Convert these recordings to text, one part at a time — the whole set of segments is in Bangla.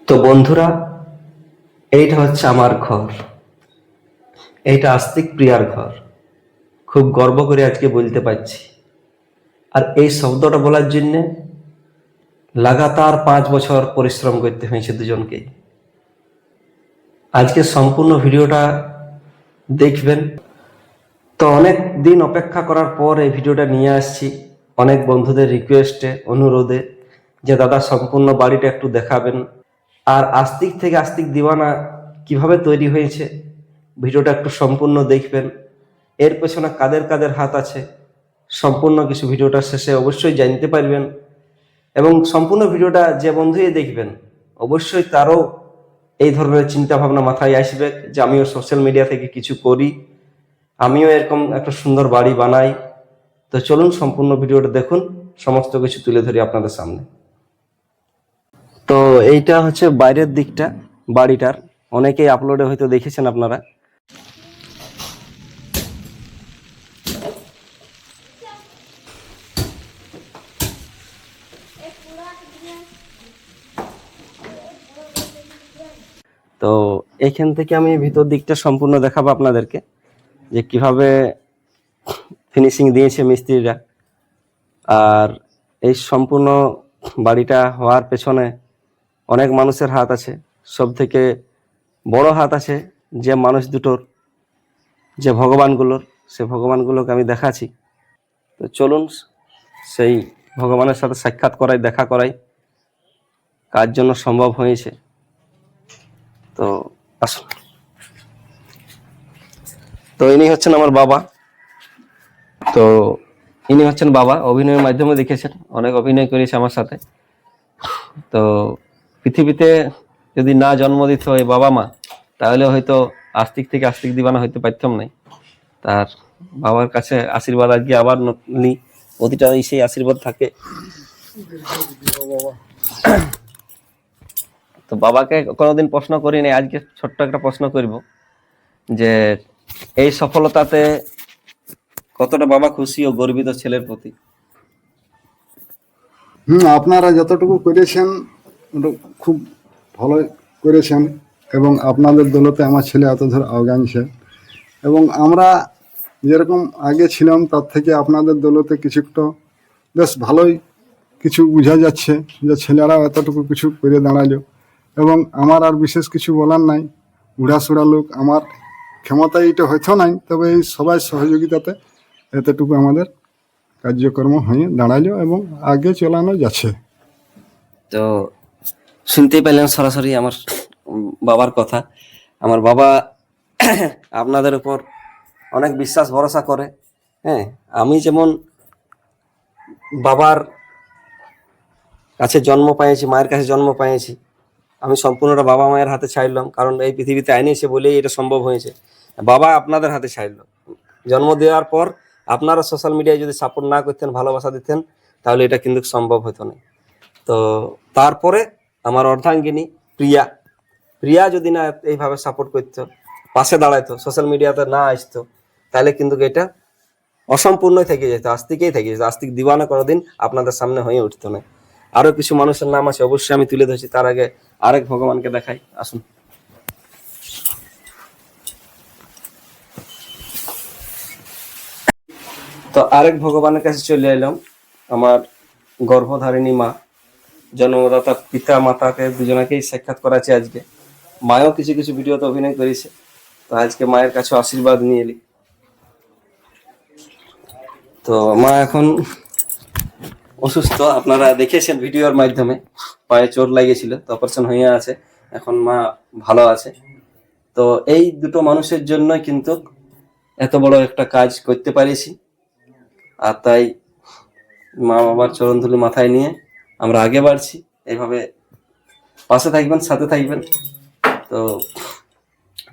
তো বন্ধুরা, এইটা হচ্ছে আমার ঘর। এইটা আস্তিক প্রিয়ার ঘর। খুব গর্ব করে আজকে বলতে পারছি। আর এই শব্দটা বলার জন্য লাগাতার 5 বছর পরিশ্রম করতে হয়েছে দুজনকেই। আজকে সম্পূর্ণ ভিডিওটা দেখবেন। তো অনেক দিন অপেক্ষা করার পর এই ভিডিওটা নিয়ে আসছি, অনেক বন্ধুদের রিকোয়েস্টে, অনুরোধে, যে দাদা সম্পূর্ণ বাড়িটা একটু দেখাবেন। আর আস্তিক থেকে আস্তিক দিওয়ানা কিভাবে তৈরি হয়েছে ভিডিওটা একটু সম্পূর্ণ দেখবেন। এর পেছনে কাদের কাদের হাত আছে সম্পূর্ণ কিছু ভিডিওটার শেষে অবশ্যই জানতে পারবেন। এবং সম্পূর্ণ ভিডিওটা যে বন্ধুই দেখবেন অবশ্যই তারও এই ধরনের চিন্তা ভাবনা মাথায় আসবে যে আমিও সোশ্যাল মিডিয়া থেকে কিছু করি, আমিও এরকম একটা সুন্দর বাড়ি বানাই। তো চলুন সম্পূর্ণ ভিডিওটা দেখুন, সমস্ত কিছু তুলে ধরি আপনাদের সামনে। তো এইটা হচ্ছে বাইরের দিকটা বাড়িটার, অনেকেই আপলোডে হয়তো দেখেছেন আপনারা। তো এইখান থেকে আমি ভিতর দিকটা সম্পূর্ণ দেখাবো আপনাদেরকে, যে কিভাবে ফিনিশিং দিয়েছে মিস্ত্রিরা। আর এই সম্পূর্ণ বাড়িটা হওয়ার পেছনে অনেক মানুষের হাত আছে। সব থেকে বড় হাত আছে যে মানুষ দুটোর, যে ভগবানগুলোর, সে ভগবানগুলোকে আমি দেখাচ্ছি। তো চলুন সেই ভগবানের সাথে সাক্ষাৎ করাই, দেখা করাই কার জন্য সম্ভব হয়েছে। তো আসুন। তো ইনি হচ্ছেন আমার বাবা। তো ইনি হচ্ছেন বাবা, অভিনয়ের মাধ্যমে দেখেছেন, অনেক অভিনয় করেছে আমার সাথে। তো পৃথিবীতে যদি না জন্ম দিত এই বাবা মা, তাহলে হয়তো আস্তিক থেকে আস্তিক দিবানা হইতে পারতাম নাই। তার বাবার কাছে আশীর্বাদ আজকে আবার নি, প্রতিটা সেই আশীর্বাদ থাকে। তো বাবাকে কোনোদিন প্রশ্ন করিনি, আজকে ছোট্ট একটা প্রশ্ন করব, যে এই সফলতাতে কতটা বাবা খুশি ও গর্বিত ছেলের প্রতি? আপনারা যতটুকু করেছেন ওটা খুব ভালো করেছেন, এবং আপনাদের দৌলতে আমার ছেলে এত ধরে আগাইছে। এবং আমরা যেরকম আগে ছিলাম তার থেকে আপনাদের দৌলতে কিছুটা বেশ ভালোই কিছু বোঝা যাচ্ছে, যে ছেলেরাও এতটুকু কিছু করে দাঁড়ালো। এবং আমার আর বিশেষ কিছু বলার নাই, উড়াসুড়া লোক আমার ক্ষমতায় এটা হয়তো নাই, তবে এই সবাই সহযোগিতাতে এতটুকু আমাদের কার্যক্রম হয়ে দাঁড়ালো এবং আগে চালানো যাচ্ছে। তো শুনতেই পেলেন সরাসরি আমার বাবার কথা। আমার বাবা আপনাদের উপর অনেক বিশ্বাস ভরসা করে। হ্যাঁ, আমি যেমন বাবার কাছে জন্ম পেয়েছি, মায়ের কাছে জন্ম পেয়েছি, আমি সম্পূর্ণটা বাবা মায়ের হাতে ছাড়লাম, কারণ এই পৃথিবীতে আইনিছে বলেই এটা সম্ভব হয়েছে। বাবা আপনাদের হাতে ছাড়লো, জন্ম দেওয়ার পর আপনারা সোশ্যাল মিডিয়ায় যদি সাপোর্ট না করতেন, ভালোবাসা দিতেন, তাহলে এটা কিন্তু সম্ভব হতো না। তো তারপরে আমার অর্ধাঙ্গিনী প্রিয়া, প্রিয়া যদি না এইভাবে সাপোর্ট করতো, পাশে দাঁড়াইতো, সোশ্যাল মিডিয়াতে না আসতো, তাহলে কিন্তু এটা অসম্পূর্ণই থেকে যেত, আস্তিকেই থেকে যেত। আস্তিক দিওয়ানা কোনোদিন আপনাদের সামনে হয়ে উঠতো না। আরো কিছু মানুষের নাম আছে, অবশ্যই আমি তুলে ধরছি। তার আগে আরেক ভগবানকে দেখাই, আসুন। তো আরেক ভগবানের কাছে চলে এলাম, আমার গর্ভধারিণী মা, জন্মদাতা পিতা মাতাকে দুজনাকেই সাক্ষাৎ করাছে আজকে। মায়ও কিছু কিছু ভিডিওতে অভিনয় করেছে, তো আজকে মায়ের কাছে আশীর্বাদ নিয়ে এলি। তো মা এখন অসুস্থ, আপনারা দেখেছেন ভিডিওর মাধ্যমে, পায়ে চোট লাগিয়েছিল, তো অপারেশন হয়ে আছে, এখন মা ভালো আছে। তো এই দুটো মানুষের জন্য কিন্তু এত বড় একটা কাজ করতে পারিছি। আর তাই মা বাবার চরণ ধুলি মাথায় নিয়ে আমরা আগে বাড়ছি। এইভাবে পাশে থাকবেন, সাথে থাকবেন। তো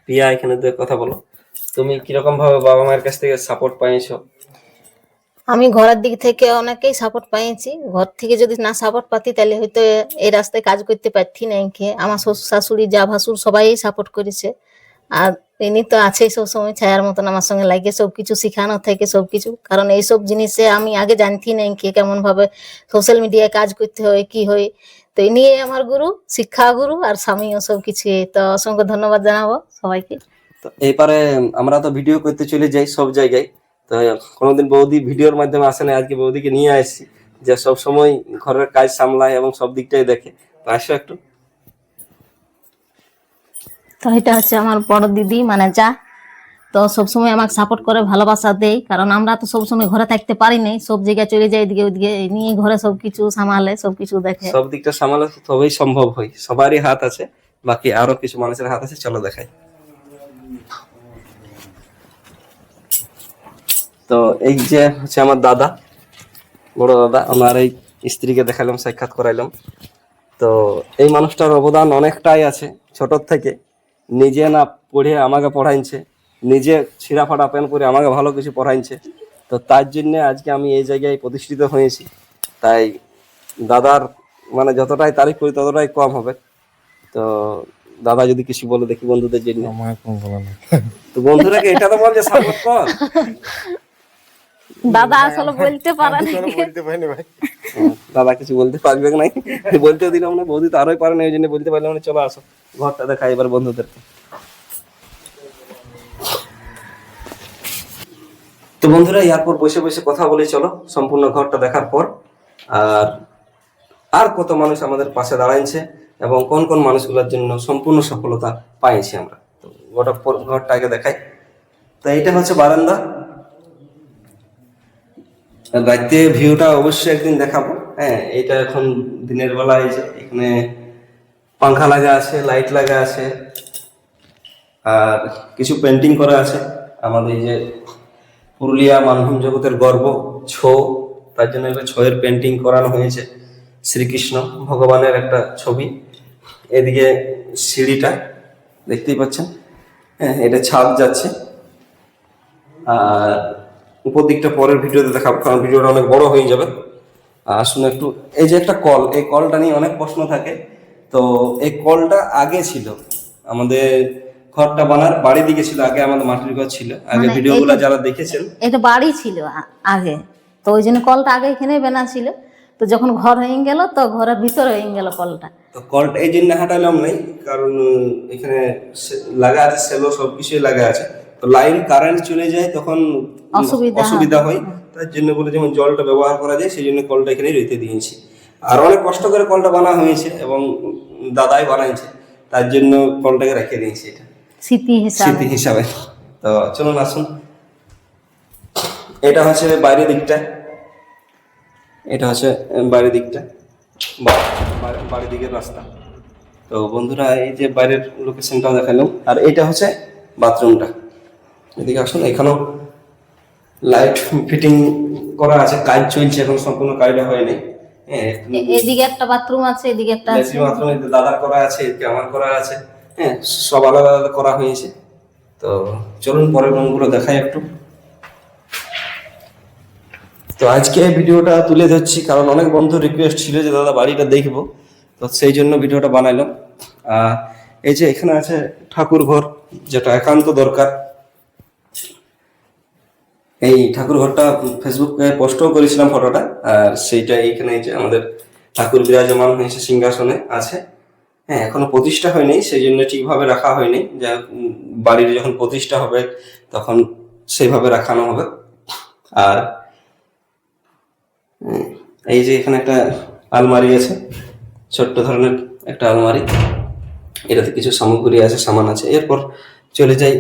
প্রিয়া, এখানে দু কথা বলো, তুমি কিরকম ভাবে বাবা মায়ের কাছ থেকে সাপোর্ট পাইছো? আমি ঘরের দিক থেকে অনেকেই সাপোর্ট পাইছি। ঘর থেকে যদি না সাপোর্ট পাতি তাহলে হয়তো এই রাস্তায় কাজ করতে পারতি না। আমার শ্বশুর শাশুড়ি যা ভাসুর সবাই সাপোর্ট করেছে। আর ইনি তো আছেই সবসময় ছায়ার মতন আমার সঙ্গে লাগে, সবকিছু শিখানো থেকে সবকিছু। কারণ এইসব জিনিসে আমি আগে জানতি না কেমন ভাবে সোশ্যাল মিডিয়ায় কাজ করতে হয়, কি হয়। তো ইনি আমার গুরু, শিক্ষা গুরু আর স্বামীও সব কিছু। তো অসংখ্য ধন্যবাদ জানাবো সবাইকে। তো এবারে আমরা তো ভিডিও করতে চলে যাই সব জায়গায়, তো কোনোদিন বৌদি ভিডিওর মাধ্যমে আসে না, আজকে বৌদিকে নিয়ে আসছি যে সব সময় ঘরের কাজ সামলায় এবং সব দিকটাই দেখে। তো আসো একটু। তো এটা হচ্ছে আমার বড় দিদি মানে যা, তো সবসময় আমাকে সাপোর্ট করে, ভালোবাসা দেয়, কারণ আমরা তো সবসময় ঘরে থাকতে পারি নাই, সব জায়গায় চলে যাই এদিকে ওইদিকে, নিয়ে ঘরে সবকিছু সামালে, সবকিছু দেখে। সব দিকটা সামলালে তবেই সম্ভব হয়, সবারই হাত আছে, বাকি আরো কিছু মানুষের হাত আছে, চলো দেখাই। তো এই যে হচ্ছে আমার দাদা, বড় দাদা, আমার এই স্ত্রীকে দেখালাম, সাক্ষাৎ করাইলাম। তো এই মানুষটার অবদান অনেকটাই আছে। ছোট থেকে নিজে না পড়ে আমাকে পড়াইছে, নিজে ছিঁড়া ফাটা প্যান্ট পরে আমাকে ভালো কিছু পড়াইছে। তো তার জন্য আজকে আমি এই জায়গায় প্রতিষ্ঠিত হয়েছি। তাই দাদার মানে যতটাই তারিফ করি ততটাই কম হবে। তো দাদা যদি কিছু বলে দেখি বন্ধুদের জন্য। তো বন্ধুরাকে এটা তো বল যে সাপোর্ট কর। দাদা আসলে বলতে পারে না। দাদা কিছু বলতে পারবে নাই, বলতেও দিলাম না, বৌদি তো আরোই পারে না, ওই জন্য বলতে পারলাম না। চলো আসো ঘরটা দেখাই এবার বন্ধুদেরকে। তো বন্ধুরা এরপর বসে বসে কথা বলি, চলো সম্পূর্ণ ঘরটা দেখার পর। আর আর কত মানুষ আমাদের পাশে দাঁড়াইছে এবং কোন কোন মানুষগুলোর জন্য সম্পূর্ণ সফলতা পাইছি আমরা, তো গোটা ঘরটা আগে দেখাই। তো এইটা হচ্ছে বারান্দা। রাতে ভিউটা অবশ্যই একদিন দেখাবো। হ্যাঁ, এটা এখন দিনের বেলা, এই যে এখানে পাংখা লাগা আছে, লাইট লাগা আছে, আর কিছু পেন্টিং করা আছে। আমাদের এই যে পুরুলিয়া মানভূম জগতের গর্ব ছৌ, তার জন্য একটা ছৌয়ের পেন্টিং করানো হয়েছে। শ্রীকৃষ্ণ ভগবানের একটা ছবি। এদিকে সিঁড়িটা দেখতেই পাচ্ছেন, হ্যাঁ এটা ছাদ যাচ্ছে। আর উপর দিকটা পরের ভিডিওতে দেখাবো, কারণ ভিডিওটা অনেক বড় হয়ে যাবে। আসুন একটু, এই যে একটা কল, এই কলটা নিয়ে অনেক প্রশ্ন থাকে। তো এই কলটা আগে ছিল আমাদের ঘরটা বানার বাড়ি দিকে ছিল, আগে আমাদের মাটির ঘর ছিল। আগে মানে ভিডিওগুলো যারা দেখেছেন, এটা বাড়ি ছিল আগে, তো ওই জন্য কলটা আগে এখানে বানা ছিল। তো যখন ঘর হয়ে গেল তো ঘরের ভিতরে হয়ে গেল কলটা। তো কলটা এই জন্য হাঁটালাম নাই, কারণ এখানে লাগা আছে সেলো, সবকিছুই লাগা আছে। তো লাইন কারেন্ট চলে যায় তখন অসুবিধা হয়। তার জন্য বলে যেমন জলটা ব্যবহার করা যায়, সেই জন্য কলটা এখানেই রেখে দিয়েছি। আর অনেক কষ্ট করে কলটা বানা হয়েছে এবং দাদাই বানাইছে, তার জন্য কলটাকে রেখে দিয়েছি, এটা স্মৃতি হিসাবে। তো চলুন আসুন, এটা হচ্ছে বাইরের দিকটা, এটা হচ্ছে বাইরের দিকটা, বাড়ির দিকের রাস্তা। তো বন্ধুরা এই যে বাইরের লোকেশনটাও দেখালাম। আর এটা হচ্ছে বাথরুমটা, এদিকে আসুন। এখানেও লাইট ফিটিং করা আছে, কাজ চলছে, এখন সম্পূর্ণ কাজটা হয়নি। হ্যাঁ, এদিকে একটা বাথরুম আছে, এদিকে একটা আছে। বাথরুম দাদার করা আছে, এদিকে আমার করা আছে। হ্যাঁ, সব আলাদা আলাদা করা হয়েছে। তো চলুন পরের রুমগুলো দেখাই একটু। তো আজকে ভিডিওটা তুলে ধরছি কারণ অনেক বন্ধু রিকোয়েস্ট ছিল যে দাদা বাড়িটা দেখবো, তো সেই জন্য ভিডিওটা বানাইলাম। এই যে এখানে আছে ঠাকুর ঘর, যেটা একান্ত দরকার। এই ঠাকুর ঘরটা ফেসবুকে পোস্টও করেছিলাম ফটোটা, আর সেইটা এইখানে যে আমাদের ঠাকুর বিরাজমান হয়েছে, সিংহাসনে আছে। হ্যাঁ, এখনো প্রতিষ্ঠা হয়নি, সেই জন্য ঠিকভাবে রাখা হয়নি। যা বাড়ির যখন প্রতিষ্ঠা হবে তখন সেইভাবে রাখানো হবে। আর এই যে এখানে একটা আলমারি আছে, ছোট্ট ধরনের একটা আলমারি, এটাতে কিছু সামগ্রী আছে, সামান আছে। এরপর চলে যাই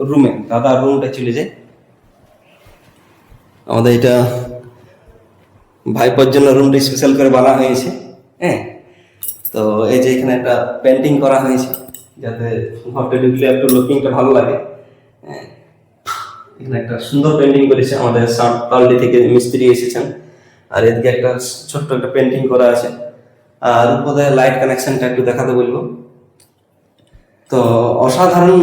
রুমে, দাদার রুমটা চলে যাই। আমাদের এটা ভাইপোর জন্য রুমটা স্পেশাল করে বানা হয়েছে। হ্যাঁ, তো এই যে এখানে একটা পেন্টিং করা হয়েছে যাতে ঘরটা ঢুকলে একটু লুকিংটা ভালো লাগে। হ্যাঁ, এখানে একটা সুন্দর পেন্টিং করেছে, আমাদের সাঁওতালডি থেকে মিস্ত্রি এসেছেন। আর এদিকে একটা ছোট্ট একটা পেন্টিং করা আছে। আর উপরে লাইট কানেকশনটা একটু দেখাতে বলবো। তো অসাধারণ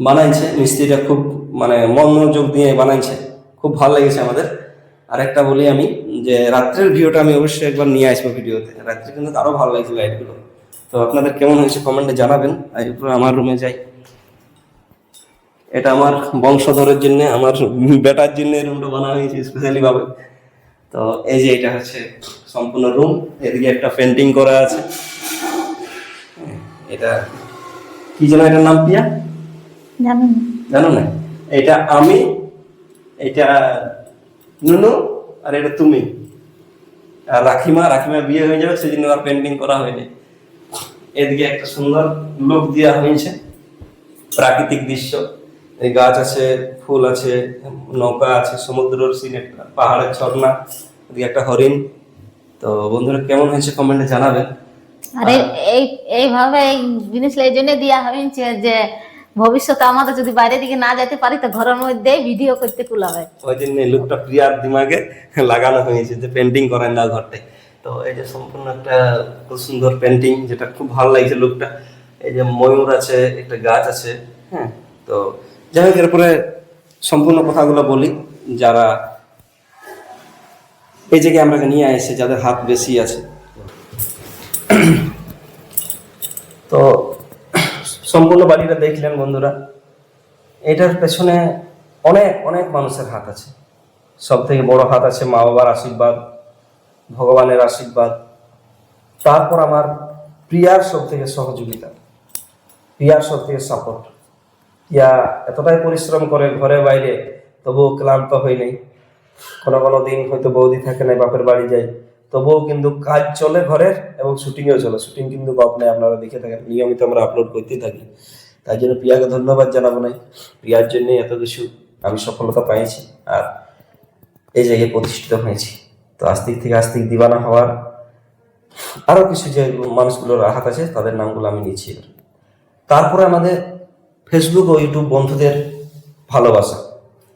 বানাইছে মিস্ত্রিটা, খুব মানে মনোযোগ দিয়ে বানাইছে, খুব ভালো লেগেছে আমাদের। আরেকটা বলি আমি, যে রাত্রের ভিউটা আমি অবশ্যই একবার নিয়ে আসবো ভিডিওতে, রাত্রে কিন্তু আরো ভালো লাগছে লাইটগুলো। তো আপনাদের কেমন হয়েছে কমেন্টে জানাবেন। এরপর আমার রুমে যাই, এটা আমার বংশধরের জন্য, আমার বেটার জন্য রুমটা বানানো হয়েছে স্পেশালি ভাবে। তো এই যে এটা হচ্ছে সম্পূর্ণ রুম, এদিকে একটা পেন্টিং করা আছে। এটা কি যেন এটার নাম পিয়া জানো না? এটা আমি, এটা নুনু, আর এটা তুমি, আর রাখিমা বিয়ে হয়ে যাবে, সেই জন্য আর পেন্টিং করা হয়নি। এদিকে একটা সুন্দর লুক দেওয়া হয়েছে, প্রাকৃতিক দৃশ্য, এই গাছ আছে, ফুল আছে, নৌকা আছে, সমুদ্রের সিন, পাহাড়ের ঝর্ণা, এদিকে একটা হরিণ। তো বন্ধুরা কেমন হয়েছে কমেন্টে জানাবেন। আরে এইভাবে এই জিনিসটা এই জন্য দেওয়া হয়েছে যে ভবিষ্যতে আমাদের যদি বাইরের দিকে না যেতে পারি তো ঘরের মধ্যে ভিডিও করতে কুলাবে। ওই জন্য লুকটা প্রিয়ার দিমাগে লাগানো হয়েছে যে পেন্টিং করেন না ঘরটায়। তো এই যে সম্পূর্ণ একটা খুব সুন্দর পেন্টিং, যেটা খুব ভালো লাগছে লুকটা। এই যে ময়ূর আছে, একটা গাছ আছে। হ্যাঁ, তো যাই হোক, এরপরে সম্পূর্ণ কথাগুলো বলি। যারা এই জায়গায় আমরা নিয়ে আসে, যাদের হাত বেশি আছে, তো সম্পূর্ণ বাড়িটা দেখলেন বন্ধুরা। এটার পেছনে অনেক অনেক মানুষের হাত আছে। সব থেকে বড় হাত আছে মা বাবার আশীর্বাদ, ভগবানের আশীর্বাদ, তারপর আমার প্রিয়ার সব থেকে সহযোগিতা, প্রিয়ার সব থেকে সাপোর্ট। প্রিয়া এতটাই পরিশ্রম করে ঘরে বাইরে, তবুও ক্লান্ত হয় নাই। কোনো কোনো দিন হয়তো বৌদি থাকে না, বাপের বাড়ি যায়, তবুও কিন্তু কাজ চলে ঘরের, এবং শুটিংও চলে। শুটিং কিন্তু গপ নেই, আপনারা দেখে থাকেন, নিয়মিত আমরা আপলোড করতেই থাকি। তাই জন্য প্রিয়াকে ধন্যবাদ জানাবো নাই, প্রিয়ার জন্য এত কিছু আমি সফলতা পাইছি আর এই জায়গায় প্রতিষ্ঠিত হয়েছি। তো আস্তিক থেকে আস্তিক দিবানা হওয়ার আরো কিছু যে মানুষগুলোর হাত আছে, তাদের নামগুলো আমি নিচ্ছি। তারপরে আমাদের ফেসবুক ও ইউটিউব বন্ধুদের ভালোবাসা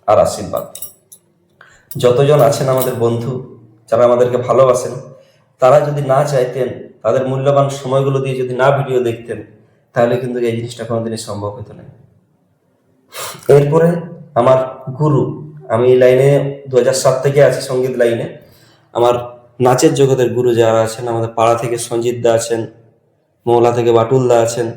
আর আশীর্বাদ। যতজন আছেন আমাদের বন্ধু, যারা আমাদেরকে ভালোবাসেন, তারা যদি না চাইতেন, তাদের মূল্যবান সময়গুলো দিয়ে যদি না ভিডিও দেখতেন, তাহলে কিন্তু এই জিনিসটা কোনোদিনই সম্ভব হতো না। এরপরে আমার গুরু, আমি এই লাইনে 2007 থেকে আছি, সঙ্গীত লাইনে। আমার নাচের জগতের গুরু যারা আছেন, আমাদের পাড়া থেকে সঞ্জিত দা আছেন, মৌলা থেকে বাটুল দা আছেন,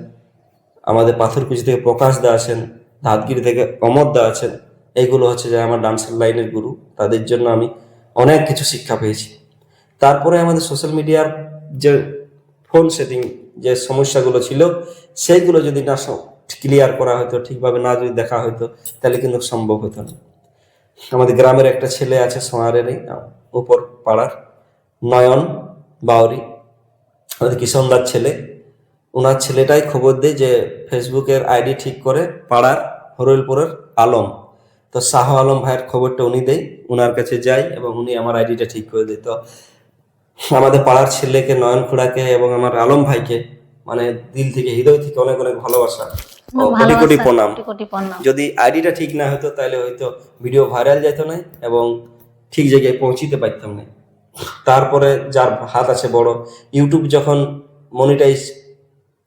আমাদের পাথরকুচি থেকে প্রকাশ দা আছেন, ধাতগিরি থেকে অমর দা আছেন। এইগুলো হচ্ছে যে আমার ডান্সের লাইনের গুরু। তাদের জন্য আমি অনেক কিছু শিক্ষা পেয়েছি। তারপরে আমাদের সোশ্যাল মিডিয়ার যে ফোন সেটিং যে সমস্যাগুলো ছিল, সেইগুলো যদি না ক্লিয়ার করা হতো, ঠিকভাবে না যদি দেখা হতো, তাহলে কিন্তু সম্ভব হতো না। আমাদের গ্রামের একটা ছেলে আছে, সোনারেরই উপর পাড়ার, নয়ন বাউরি, আমাদের কিষণদার ছেলে। ওনার ছেলেটাই খবর দেয় যে ফেসবুকের আইডি ঠিক করে পাড়ার হরইলপুরের আলম। তো শাহ আলম ভাইয়ের খবরটা উনি দেয়, ওনার কাছে যাই এবং উনি আমার আইডিটা ঠিক করে দেয়। তো আমাদের পাড়ার ছেলেকে, নয়ন খুড়াকে এবং আমার আলম ভাইকে মানে দিল থেকে, হৃদয় থেকে অনেক অনেক ভালোবাসা ও কোটি কোটি প্রণাম। যদি আইডিটা ঠিক না হতো, তাহলে হয়তো ভিডিও ভাইরাল যেত না এবং ঠিক জায়গায় পৌঁছিতে পারতাম না। তারপরে যার হাত আছে বড়, ইউটিউব যখন মনিটাইজ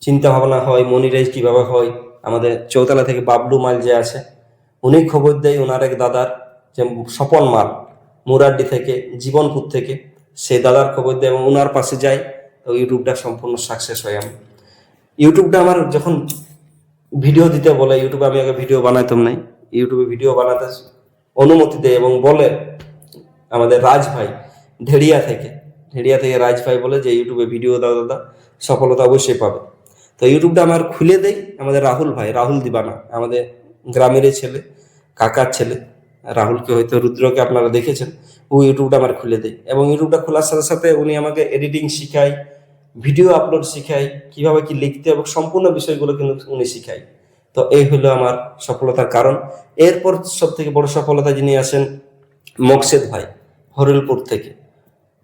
চিন্তা ভাবনা হয়, মনিটাইজ কিভাবে হয়, আমাদের চৌতলা থেকে বাবলু মাল যে আছে, উনি খবর দেয় ওনার এক দাদার, যে স্বপন মাল মুরাড্ডি থেকে, জীবনপুর থেকে, সেই দাদার খবর দেয় এবং ওনার পাশে যাই। তো ইউটিউবটা সম্পূর্ণ সাকসেস হয়। আমি ইউটিউবটা আমার যখন ভিডিও দিতে বলে, ইউটিউবে আমি আগে ভিডিও বানাইতাম নাই, ইউটিউবে ভিডিও বানাতে অনুমতি দেয় এবং বলে আমাদের রাজ ভাই ঢেড়িয়া থেকে রাজ ভাই বলে যে ইউটিউবে ভিডিও দাও দাদা, সফলতা অবশ্যই পাবে। তো ইউটিউবটা আমার খুলে দেয় আমাদের রাহুল ভাই, রাহুল দিবানা, আমাদের গ্রামের ছেলে, কাকার ছেলে। রাহুলকে হয়তো, রুদ্রকে আপনারা দেখেছেন, ও ইউটিউবটা আমার খুলে দেয় এবং ইউটিউবটা খোলার সাথে সাথে উনি আমাকে এডিটিং শিখায়, ভিডিও আপলোড শিখায়, কিভাবে কি লিখতে হবে, সম্পূর্ণ বিষয়গুলো কিন্তু উনি শিখায়। তো এই হলো আমার সফলতার কারণ। এরপর সব থেকে বড় সফলতা যিনি আছেন, মকসেদ ভাই হরিলপুর থেকে।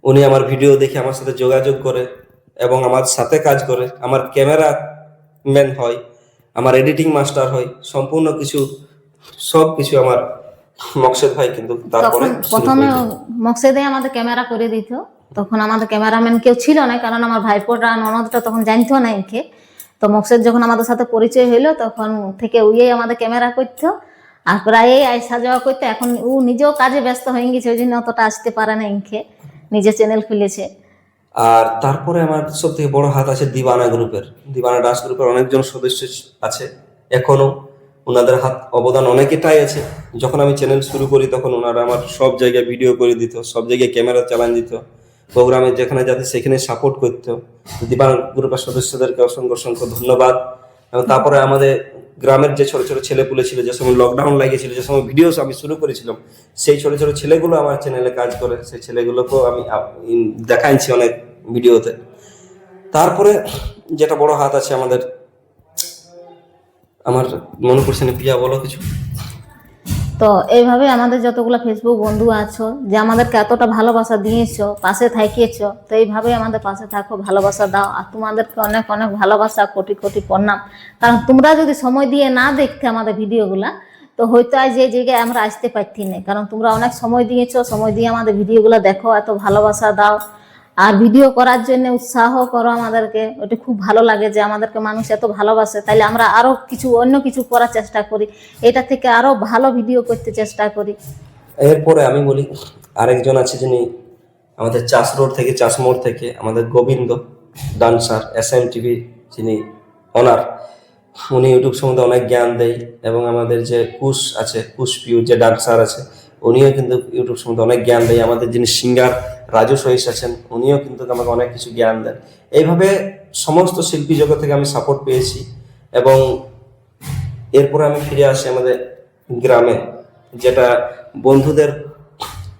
উনি আমার ভিডিও দেখে আমার সাথে যোগাযোগ করে এবং আমার সাথে কাজ করে, আমার ক্যামেরা ম্যান হয়, আমার এডিটিং মাস্টার হয়, সম্পূর্ণ কিছু সব কিছু আমার মকসেদ ভাই কিন্তু তারপরে প্রথমে মকসেদে আমাদের ক্যামেরা করে দিত। তখন আমাদের ক্যামেরাম্যান কেউ ছিল না, কারণ আমার ভাইপোটা ননদটা তখন জানতো না একে। তো মকসেদ যখন আমাদের সাথে পরিচয় হইলো, তখন থেকে উই আমাদের ক্যামেরা করতো আর প্রায় আইসা যাওয়া করতো। এখন ও নিজেও কাজে ব্যস্ত হয়ে গেছে, ওই জন্য অতটা আসতে পারে না একে, নিজে চ্যানেল খুলেছে। আর তারপরে আমার সব থেকে বড় হাত আছে দিবানা গ্রুপের, দিবানা ডান্স গ্রুপের অনেকজন সদস্য আছে এখনো। ওনাদের হাত অবদান অনেকটাই আছে। যখন আমি চ্যানেল শুরু করি তখন ওনারা আমার সব জায়গায় ভিডিও করে দিত, সব জায়গায় ক্যামেরা চালান দিত, প্রোগ্রামে যেখানে যাতে সেখানে সাপোর্ট করতো। দিবান গ্রুপের সদস্যদেরকে অসংখ্য অসংখ্য ধন্যবাদ। এবং তারপরে আমাদের গ্রামের যে ছোট ছোট ছেলেপুলে ছিল, যে সময় লকডাউন লাগিয়েছিল, যে সময় ভিডিও আমি শুরু করেছিলাম, সেই ছোট ছোট ছেলেগুলো আমার চ্যানেলে কাজ করে, সেই ছেলেগুলোকেও আমি দেখাইছি অনেক ভিডিওতে। তারপরে যেটা বড় হাত আছে আমাদের, আমার মনে পড়ছে না, প্রিয়া বলো কিছু। তো এইভাবে আমাদের যতগুলো ফেসবুক বন্ধু আছো, যে আমাদেরকে এতটা ভালোবাসা দিয়েছো, পাশে থাকিয়েছো, তো এইভাবে আমাদের পাশে থাকো, ভালোবাসা দাও। আর তোমাদেরকে অনেক অনেক ভালোবাসা, কোটি কোটি প্রণাম। কারণ তোমরা যদি সময় দিয়ে না দেখতে আমাদের ভিডিওগুলা, তো হয়তো আজ যে জায়গায় আমরা আসতে পারছি না। কারণ তোমরা অনেক সময় দিয়েছো, সময় দিয়ে আমাদের ভিডিওগুলো দেখো, এত ভালোবাসা দাও, আর ভিডিও করার জন্য উৎসাহ করো আমাদেরকে। ওটা খুব ভালো লাগে যে আমাদেরকে মানুষ এত ভালোবাসে, তাইলে আমরা আরো কিছু অন্য কিছু করার চেষ্টা করি, এটা থেকে আরো ভালো ভিডিও করতে চেষ্টা করি। এরপরে আমি বলি, আরেকজন আছে যিনি আমাদের চাষ রোড থেকে, চাষ মোড় থেকে, আমাদের গোবিন্দ ডান্সার SM TV যিনি অনার, উনি ইউটিউব সম্বন্ধে অনেক জ্ঞান দেয়। এবং আমাদের যে কুশ আছে, কুশ পিউ যে ডান্সার আছে, উনিও কিন্তু ইউটিউব সম্বন্ধে অনেক জ্ঞান দেয়। আমাদের যিনি সিঙ্গার রাজু সহিস আছেন, উনিও কিন্তু আমাকে অনেক কিছু জ্ঞান দেন। এইভাবে সমস্ত শিল্পী জগৎ থেকে আমি সাপোর্ট পেয়েছি। এবং এরপরে আমি ফিরে আসি আমাদের গ্রামে, যেটা বন্ধুদের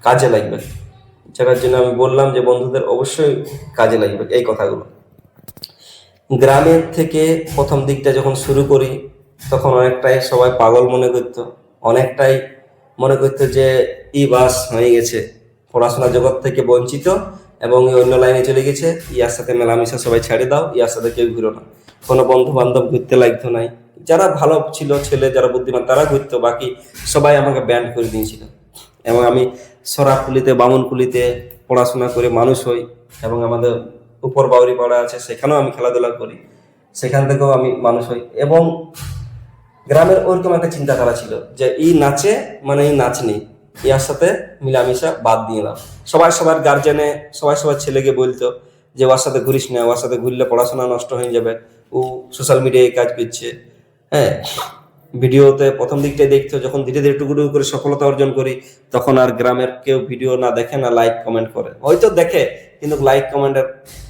কাজে লাগবে, যেটার জন্য আমি বললাম যে বন্ধুদের অবশ্যই কাজে লাগবে এই কথাগুলো। গ্রামের থেকে প্রথম দিকটা যখন শুরু করি তখন অনেকটাই সবাই পাগল মনে করতো, অনেকটাই মনে করতো যে বাস হয়ে গেছে, পড়াশোনা জগৎ থেকে বঞ্চিত এবং অন্য লাইনে চলে গেছে, ইয়ার সাথে মেলামেশা সবাই ছেড়ে দাও, ইয়ার সাথে কেউ ঘুরো না। কোনো বন্ধু বান্ধব ঘুরতে লাগতো নাই, যারা ভালো ছিল ছেলে, যারা বুদ্ধিমান তারা ঘুরতো, বাকি সবাই আমাকে ব্যান্ড করে দিয়েছিল। এবং আমি সরাকুলিতে, বামনকুলিতে পড়াশোনা করে মানুষ হই। এবং আমাদের উপর বাউরি পাড়া আছে, সেখানেও আমি খেলাধুলা করি, সেখান থেকেও আমি মানুষ হই। এবং গ্রামের ওরকম একটা চিন্তাধারা ছিল যে নাচে মানে নাচ নেই, ইয়ার সাথে মিলামিশা বাদ দিয়ে দাও। সবাই সবার গার্জেনে সবাই সবার ছেলেকে বলতো যে ওর সাথে ঘুরিস না, ওর সাথে ঘুরলে পড়াশোনা নষ্ট হয়ে যাবে, ও সোশ্যাল মিডিয়ায় কাজ করছে। হ্যাঁ, ভিডিওতে প্রথম দিকটাই দেখতো, যখন ধীরে ধীরে টুকু টুকু করে সফলতা অর্জন করি, তখন আর গ্রামের কেউ ভিডিও না দেখে, না লাইক কমেন্ট করে। হয়তো দেখে, কিন্তু লাইক কমেন্টের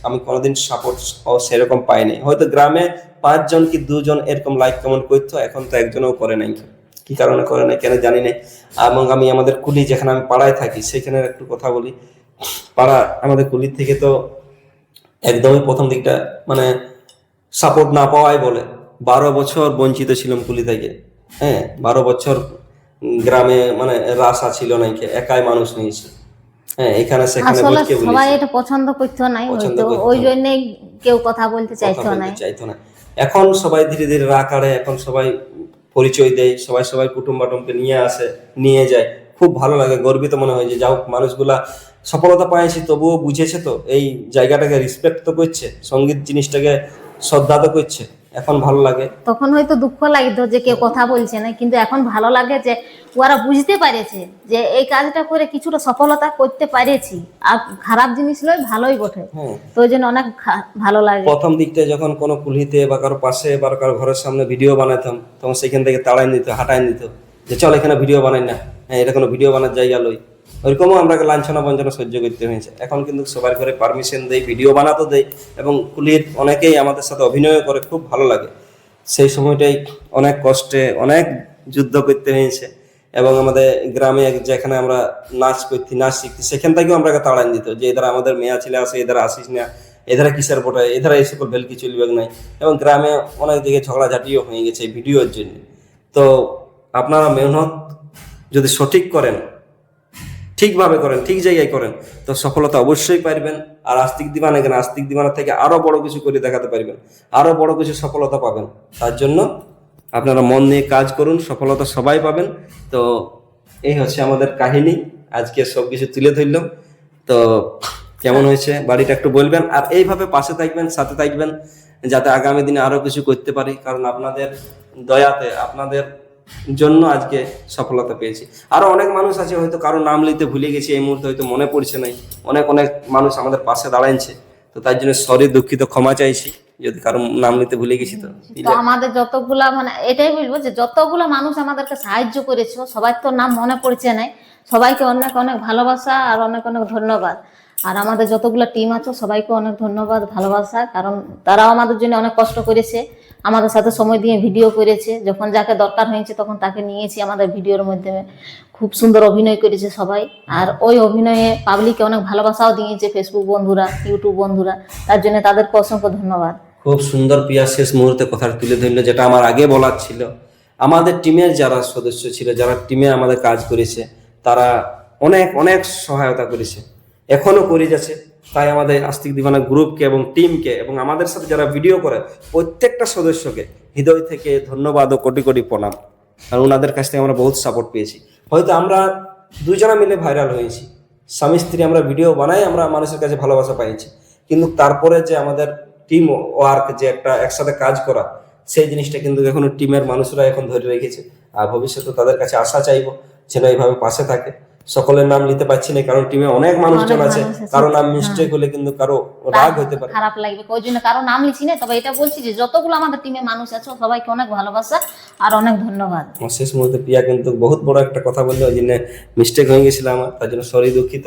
আমি কোনোদিন সাপোর্ট সেরকম পাইনি। হয়তো গ্রামে 5 জন কি 2 জন এরকম লাইক কমেন্ট করতো, এখন তো একজনও করে নাই। কি কারণে করে নাই কেন জানি না। এবং আমি আমাদের কুলি, যেখানে আমি পাড়ায় থাকি, সেখানের একটু কথা বলি। পাড়া আমাদের কুলির থেকে তো একদমই প্রথম দিকটা মানে সাপোর্ট না পাওয়াই বলে 12 বছর বঞ্চিত ছিলাম কুলি থেকে। হ্যাঁ, 12 বছর গ্রামে মানে রাশা ছিল না, একাই মানুষ নিয়েছে। হ্যাঁ, এখানে সেখানে আসলে সবাই এটা পছন্দ করতো নাই, হয়তো ওই জন্যই কেউ কথা বলতে চাইতো না। এখন সবাই ধীরে ধীরে রাগ আড়ে, এখন সবাই পরিচয় দেয়, সবাই সবাই কুটুম বাটুমকে নিয়ে আসে, নিয়ে যায়। খুব ভালো লাগে, গর্বিত মনে হয় যে যাও মানুষগুলা সফলতা পাইছে, তবুও বুঝেছে, তো এই জায়গাটাকে রেসপেক্ট তো করছে, সঙ্গীত জিনিসটাকে শ্রদ্ধা তো করছে। এখন ভালো লাগে। তখন হয়তো দুঃখ লাগতো যে কেউ কথা বলছে না, কিন্তু এখন ভালো লাগে যে ওরা বুঝতে পারেছে যে এই কাজটা করে কিছুটা সফলতা করতে পারেছি, আর খারাপ জিনিস নয়, ভালোই বটে। তো ওই জন্য অনেক ভালো লাগে। প্রথম দিকটা যখন কোনো কুলিতে বা কারো পাশে বা কারো ঘরের সামনে ভিডিও বানাতাম, তখন সেখান থেকে তাড়াই নিত, হাঁটাই নিত, যে চল এখানে ভিডিও বানাই না, হ্যাঁ এটা কোনো ভিডিও বানার জায়গা লই। ওইরকমও আমরা লাঞ্ছনা বঞ্চনা সহ্য করতে হয়েছে। এখন কিন্তু সবার ঘরে পারমিশন দেয়, ভিডিও বানাতে দেয়, এবং কুলির অনেকেই আমাদের সাথে অভিনয় করে, খুব ভালো লাগে। সেই সময়টাই অনেক কষ্টে অনেক যুদ্ধ করতে হয়েছে। এবং আমাদের গ্রামে যেখানে আমরা নাচ করতি, নাচ শিখতি, সেখান থেকেও আমরা তাড়াই দিত যে এদের আমাদের মেয়া ছেলে আসে, এদের আসিস না, এধারা কিসের বটে, এধারা এই সকল ভেলকি চলবে নাই। এবং গ্রামে অনেক দিকে ঝগড়াঝাটিও হয়ে গেছে এই ভিডিওর জন্য। তো আপনারা মেহনত যদি সঠিক করেন, ঠিকভাবে করেন, ঠিক জায়গায় করেন, তো সফলতা অবশ্যই পারবেন। আর আস্তিক দিবানা কেন, আস্তিক দিবানা থেকে আরো বড় কিছু করে দেখাতে পারবেন, আরো বড় কিছু সফলতা পাবেন। তার জন্য আপনারা মন নিয়ে কাজ করুন, সফলতা সবাই পাবেন। তো এই হচ্ছে আমাদের কাহিনী, আজকে সবকিছু তুলে ধরলাম। তো কেমন হয়েছে বাড়িটা একটু বলবেন, আর এইভাবে পাশে থাকবেন, সাথে থাকবেন, যাতে আগামী দিনে আরো কিছু করতে পারি। কারণ আপনাদের দয়াতে, আপনাদের জন্য আজকে সফলতা পেয়েছি। আরো অনেক মানুষ আছে, হয়তো কারো নাম নিতে ভুলে গেছি এই মুহূর্তে, হয়তো মনে পড়ছে নাই। অনেক অনেক মানুষ আমাদের পাশে দাঁড়াইছে, তো তার জন্য সরি, দুঃখিত, ক্ষমা চাইছি। যদি কারো নাম নিতে ভুলে গেছি তো তো আমাদের যতগুলা মানে এটাই বলবো যে যতগুলা মানুষ আমাদেরকে সাহায্য করেছে সবাই তো নাম মনে পড়ছে নাই, সবাইকে অনেক অনেক ভালোবাসা আর অনেক অনেক ধন্যবাদ। আর আমাদের যতগুলা টিম আছে সবাইকে অনেক ধন্যবাদ ভালোবাসা, কারণ তারাও আমাদের জন্য অনেক কষ্ট করেছে, আমাদের সাথে সময় দিয়ে ভিডিও করেছে, যখন যাকে দরকার হয়েছে তখন তাকে নিয়েছি আমাদের ভিডিওর মাধ্যমে। খুব সুন্দর অভিনয় করেছে সবাই, আর ওই অভিনয়ে পাবলিককে অনেক ভালোবাসাও দিয়েছে ফেসবুক বন্ধুরা, ইউটিউব বন্ধুরা, তার জন্য তাদেরকে অসংখ্য ধন্যবাদ। খুব সুন্দর পিয়া শেষ মুহূর্তে কথা তুলে ধরলো, যেটা আমার আগে বলার ছিল। আমাদের টিমের যারা সদস্য ছিল, যারা টিমে আমাদের কাজ করেছে, তারা অনেক অনেক সহায়তা করেছে, এখনো করে যাচ্ছে। তাই আমাদের আস্তিক দিবানা গ্রুপকে এবং টিমকে এবং আমাদের সাথে যারা ভিডিও করে প্রত্যেকটা সদস্যকে হৃদয় থেকে ধন্যবাদ ও কোটি কোটি প্রণাম। আর ওনাদের কাছ থেকে আমরা বহুত সাপোর্ট পেয়েছি। হয়তো আমরা দুজনা মিলে ভাইরাল হয়েছি, স্বামী স্ত্রী আমরা ভিডিও বানাই, আমরা মানুষের কাছে ভালোবাসা পাইছি, কিন্তু তারপরে যে আমাদের টিম ওয়ার্ক, যে একটা একসাথে কাজ করা, সেই জিনিসটা কিন্তু এখনো টিমের মানুষরা এখন ধরে রেখেছে। আর ভবিষ্যতে তাদের কাছে আশা চাইবো যেন এইভাবে পাশে থাকে। সকলের নাম নিতে পারছি না কারণ টিমে অনেক মানুষজন আছে, কারো নাম মিস্টেক হলে কিন্তু কারো রাগ হতে পারে, খারাপ লাগবে, ওই জন্য কারো নাম লিখি না। তবে এটা বলছি যে যতগুলো আমাদের টিমে মানুষ আছে সবাইকে অনেক ভালোবাসা আর অনেক ধন্যবাদ। আমার শেষ মুহূর্তে পিয়া কিন্তু বহুত বড় একটা কথা বললো, ওই জন্য মিস্টেক হয়ে গেছিল আমার, তার জন্য সরি, দুঃখিত।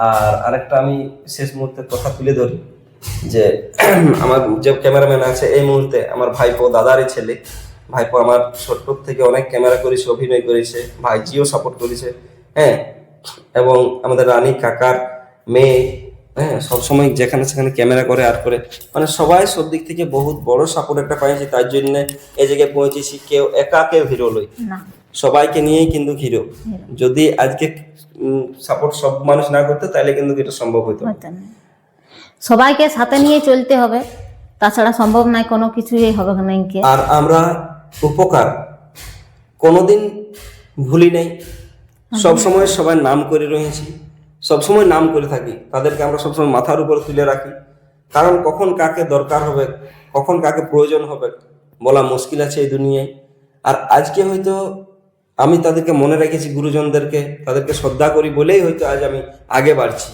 আর আরেকটা আমি শেষ মুহূর্তে কথা তুলে ধরি যে আমার যে ক্যামেরাম্যান আছে এই মুহূর্তে আমার ভাইপো, দাদারই ছেলে। ভাইপো আমার ছোট্ট থেকে অনেক ক্যামেরা করেছে, অভিনয় করেছে, ভাইজিও সাপোর্ট করেছে, হ্যাঁ। এবং আমাদের রানী কাকার মেয়ে, হ্যাঁ, সবসময় যেখানে সেখানে ক্যামেরা করে আর করে, মানে সবাই সব দিক থেকে বহুত বড় সাপোর্ট একটা পাইছি। তার জন্য এই জায়গায় পৌঁছেছি। কেউ একা কেউ হিরো লই, সবাইকে নিয়েই কিন্তু হিরো। যদি আজকে সাপোর্ট সব মানুষ না করতে তাহলে কিন্তু এটা সম্ভব হতো না। সবাইকে সাথে নিয়ে চলতে হবে, তাছাড়া সম্ভব নয়, কোনো কিছুই হবে না। আর আমরা উপকার কোনোদিন ভুলি নাই, সবসময় সবাই নাম করে রয়েছি, সবসময় নাম করে থাকি, তাদেরকে আমরা সবসময় মাথার উপর তুলে রাখি। কারণ কখন কাকে দরকার হবে, কখন কাকে প্রয়োজন হবে বলা মুশকিল আছে এই দুনিয়ায়। আর আজকে হয়তো আমি তাদেরকে মনে রেখেছি, গুরুজনদেরকে, তাদেরকে শ্রদ্ধা করি বলেই হয়তো আজ আমি আগে বাড়ছি।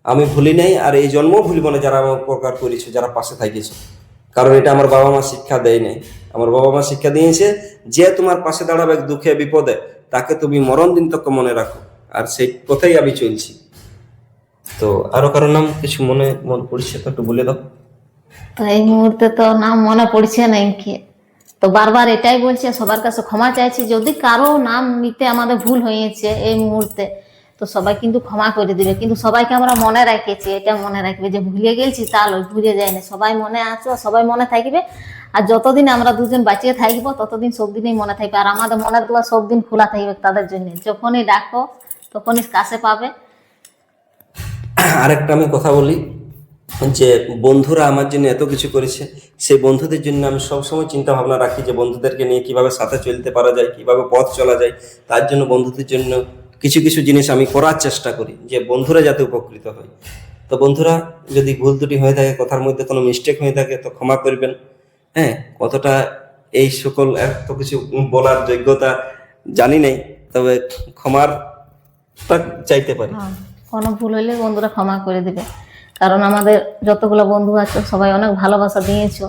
আমি ভুলি নাই, আর এই জন্মও ভুলিব না যারা আমার উপকার করেছে, যারা পাশে থাকিয়েছে। কারণ এটা আমার বাবা মা শিক্ষা দেয় নাই, আমার বাবা মা শিক্ষা দিয়েছে যে তোমার পাশে দাঁড়াবে দুঃখে বিপদে, তাকে তুমি মরণ দিন তক মনে রাখো। আর সেই পথেই আমি চলছি। তো আরো কারো নাম কিছু মনে পড়ছে তো একটু বলে দাও। তো এই মুহূর্তে তো নাম মনে পড়ছে না কি, তো বারবার এটাই বলছে, সবার কাছে ক্ষমা চাইছি যদি কারো নাম নিতে আমাদের ভুল হয়েছে এই মুহূর্তে, তো সবাই কিন্তু ক্ষমা করে দিবে। কিন্তু সবাইকে আমরা মনে রেখেছি, এটা মনে রাখবে যে ভুলে গেছি তা লয়, ভুলে যায়নি, সবাই মনে আছে, সবাই মনে থাকবে। আর যতদিন আমরা দুজন বাঁচিয়ে থাকবো ততদিন সব দিনই মনে থাকবে। আর আমাদের মনের দুয়ার সব দিন খোলা থাকবে তাদের জন্য, যখনই ডাকো তখনই কাছে পাবে। আরেকটা আমি কথা বলি যে বন্ধুরা আমার জন্য এত কিছু করেছে, সেই বন্ধুদের জন্য আমি সবসময় চিন্তা ভাবনা রাখি যে বন্ধুদেরকে নিয়ে কিভাবে সাথে চলতে পারা যায়, কিভাবে পথ চলা যায়। তার জন্য বন্ধুদের জন্য কিছু কিছু জিনিস আমি করার চেষ্টা করি যে বন্ধুরা যাতে উপকৃত হয়। তো বন্ধুরা যদি ভুল ত্রুটি হয়ে থাকে, কথার মধ্যে কোনো মিস্টেক হয়ে থাকে, তো ক্ষমা করবেন। হ্যাঁ, কতটা এই সকল এত কিছু বলার যোগ্যতা জানি নাই, তবে ক্ষমার চাইতে পারি। কোনো ভুল হলে বন্ধুরা ক্ষমা করে দেবে, কারণ আমাদের যতগুলো বন্ধু আছে সবাই অনেক ভালোবাসা দিয়েছো,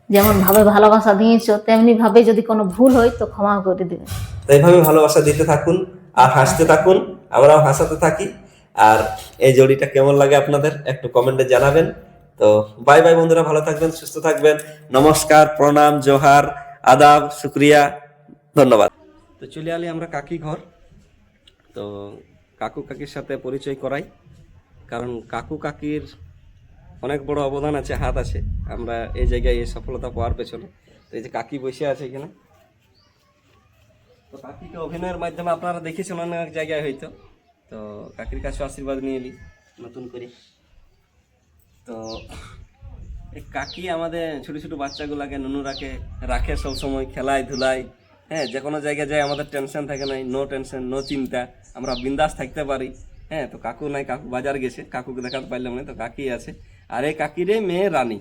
যেমন ভাবে ভালোবাসা দিয়েছো তেমনি ভাবে যদি কোনো ভুল হয় তো ক্ষমা করে দেবে। এইভাবে ভালোবাসা দিতে থাকুন আর হাসতে থাকুন, আমরাও হাসাতে থাকি। আর এই জড়িটা কেমন লাগে আপনাদের একটু কমেন্টে জানাবেন। তো বাই বাই বন্ধুরা, ভালো থাকবেন, সুস্থ থাকবেন। নমস্কার, প্রণাম, জোহার, আদাব, শুক্রিয়া, ধন্যবাদ। তো চলে আলি আমরা কাকি ঘর। তো কাকু কাকির সাথে পরিচয় করাই, কারণ কাকু কাকির অনেক বড় অবদান আছে, হাত আছে আমরা এই জায়গায় এই সফলতা পাওয়ার পেছনে। তো এই যে কাকি বসে আছে এখানে, তো কাকিকে অভিনয়ের মাধ্যমে আপনারা দেখেছেন অনেক জায়গায় হয়তো। তো কাকির কাছে আশীর্বাদ নিয়ে এলি নতুন করে। তো এই কাকি আমাদের ছোট ছোট বাচ্চাগুলাকে, নুনুরাকে রাখে সবসময়, খেলায় ধুলায়, হ্যাঁ, যে কোনো জায়গায় যায় আমাদের টেনশন থাকে নাই, নো টেনশন, নো চিন্তা, আমরা বিন্দাস থাকতে পারি। হ্যাঁ, তো কাকু নাই, কাকু বাজার গেছে, কাকুকে দেখাতে পারলাম না, তো কাকি আছে। আর এই কাকিরে মেয়ে রানী,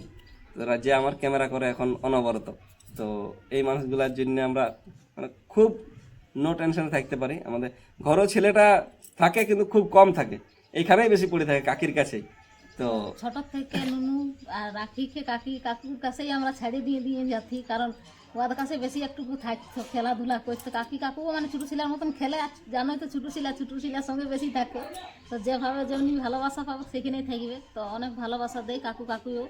যে আমার ক্যামেরা করে এখন অনবরত। তো এই মানুষগুলোর জন্য আমরা মানে খুব নো টেনশনে থাকতে পারি। আমাদের ঘরও ছেলেটা থাকে কিন্তু খুব কম থাকে, এইখানেই বেশি পড়ে থাকে কাকির কাছেই। তো ছোট থেকে নুনু আর রাখিকে কাকুর কাছেই আমরা ছেড়ে দিয়ে দিয়ে যাচ্ছি, কারণ ওদের কাছে বেশি একটু থাকতো, খেলাধুলা করতো। কাকুও মানে ছোটো শিলার মতন খেলে, আর জানোই তো ছোটো শিলার সঙ্গে বেশি থাকে। তো যেভাবে যেমনি ভালোবাসা পাবো সেখানেই থাকবে। তো অনেক ভালোবাসা দেয় কাকুও,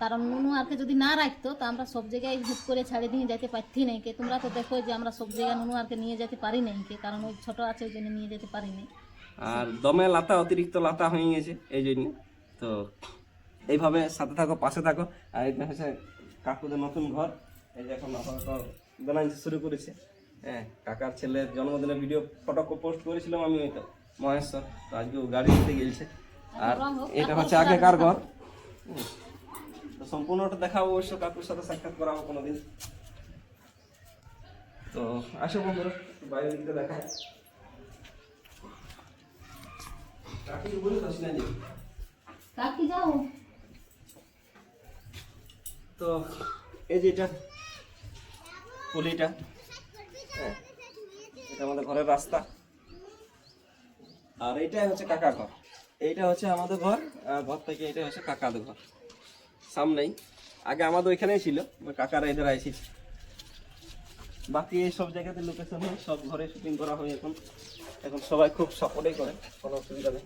কারণ নুনু আরকে যদি না রাখতো তো আমরা সব জায়গায় হুট করে ছাড়ে দিয়ে যেতে পারতি নাই কে। তোমরা তো দেখো যে আমরা সব জায়গায় নুনু আরকে নিয়ে যেতে পারি নাই কে, কারণ ওই ছোট আছে ওই জন্য নিয়ে যেতে পারি নাই। আর দমে লাতা, অতিরিক্ত লাতা হয়ে গেছে এই জন্য। তো এইভাবে সাথে থাকো, পাশে থাকো। আর এটা হচ্ছে কাকুদের নতুন ঘর, এই যে এখন আপাতত বানাইতে শুরু করেছে। হ্যাঁ, কাকার ছেলের জন্মদিনের ভিডিও ফটো পোস্ট করেছিলাম আমি, ওই তো মহেশ্বর। তো আজকে ও গাড়ি দিতে গেছে। আর এটা হচ্ছে আগেকার ঘর। তো সম্পূর্ণটা দেখাবো অবশ্য, কাকুর সাথে সাক্ষাৎ করাবো কোনোদিন। তো আসো বন্ধুরা, একটু বাইরের দিকটা দেখায়। কাকি বলে তো শুনে যাই। কাকি যাও। তো এই যে এটা পুলিটা, হ্যাঁ, এটা আমাদের ঘরের রাস্তা। আর এইটাই হচ্ছে কাকার ঘর, এইটা হচ্ছে আমাদের ঘর। আর ঘর থেকে এটা হচ্ছে কাকাদের ঘর সামনেই। আগে আমাদের ওইখানেই ছিল, কাকারা এদের এসেছে। বাকি এই সব জায়গাতে লোকেশন হয়, সব ঘরে শুটিং করা হয়। এখন সবাই খুব সাপোর্টই করে, কোনো অসুবিধা নেই।